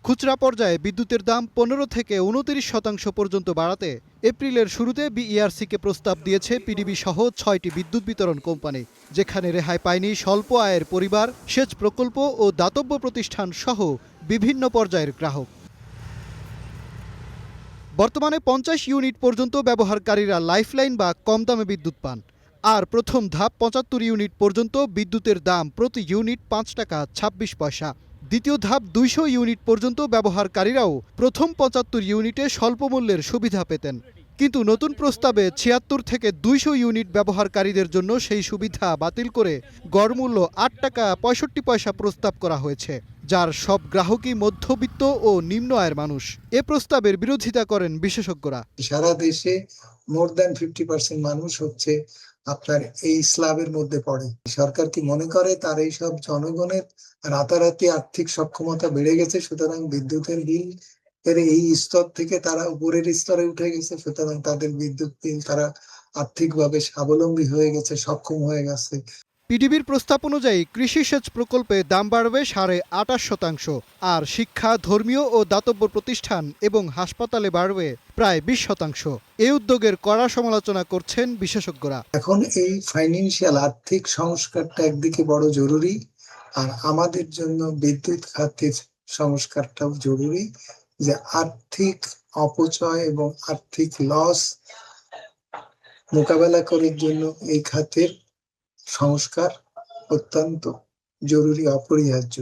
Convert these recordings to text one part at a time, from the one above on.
খুচরা পর্যায়ে বিদ্যুতের দাম 15 থেকে 29% পর্যন্ত বাড়াতে এপ্রিলের শুরুতে বিইআরসিকে প্রস্তাব দিয়েছে পিডিবি সহ 6টি বিদ্যুৎ বিতরণ কোম্পানি, যেখানে রেহাই পায়নি স্বল্প আয়ের পরিবার, সেচ প্রকল্প ও দাতব্য প্রতিষ্ঠান সহ বিভিন্ন পর্যায়ের গ্রাহক। বর্তমানে 50 ইউনিট পর্যন্ত ব্যবহারকারীরা লাইফলাইন বা কম দামে বিদ্যুৎ পান। আর প্রথম ধাপ 75 ইউনিট পর্যন্ত বিদ্যুতের দাম প্রতি ইউনিট 5 টাকা 26 পয়সা। দ্বিতীয় ধাপ 200 ইউনিট পর্যন্ত ব্যবহারকারীরাও প্রথম 75 ইউনিটে স্বল্প মূল্যের সুবিধা পেতেন। কিন্তু নতুন প্রস্তাবে 76 থেকে 200 ইউনিট ব্যবহারকারীদের জন্য সেই সুবিধা বাতিল করে গড়মূল্য 8 টাকা 65 পয়সা প্রস্তাব করা হয়েছে, যার সব গ্রাহকই মধ্যবিত্ত ও নিম্ন আয়ের মানুষ। এ প্রস্তাবের বিরোধিতা করেন বিশেষজ্ঞরা। সারা দেশে মোর দ্যান 50% মানুষ হচ্ছে আপনার এই স্ল্যাবের মধ্যে পড়ে। সরকার কি মনে করে তার এই সব জনগণের রাতারাতি আর্থিক সক্ষমতা বেড়ে গেছে, সুতরাং বিদ্যুতের বিল এর এই স্তর থেকে তারা উপরের স্তরে উঠে গেছে, সুতরাং তাদের বিদ্যুৎ বিল তারা আর্থিকভাবে স্বাবলম্বী হয়ে গেছে, সক্ষম হয়ে গেছে। পিডিবির প্রস্তাব অনুযায়ী কৃষি সেচ প্রকল্পে দাম বাড়বে 28.5%, আর শিক্ষা, ধর্মীয় ও দাতব্য প্রতিষ্ঠান এবং হাসপাতালে বাড়বে প্রায় 20%। এই উদ্যোগের কড়া সমালোচনা করছেন বিশেষজ্ঞরা। এখন এই ফাইন্যান্সিয়াল আর্থিক সংস্কারটা একদিকে বড় জরুরি, আর আমাদের জন্য বিদ্যুৎ খাতের সংস্কারটাও জরুরি, যে আর্থিক অপচয় এবং আর্থিক লস মোকাবেলা করার জন্য এই খাতের সংস্কার অত্যন্ত জরুরি, অপরিহার্য।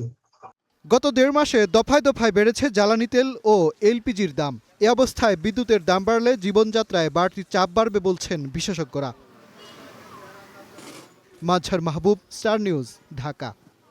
গত 1.5 মাসে দফায় দফায় বেড়েছে জ্বালানি তেল ও এলপিজির দাম। এ অবস্থায় বিদ্যুতের দাম বাড়লে জীবনযাত্রায় বাড়তি চাপ বাড়বে বলছেন বিশেষজ্ঞরা। মাজহার মাহবুব, স্টার নিউজ, ঢাকা।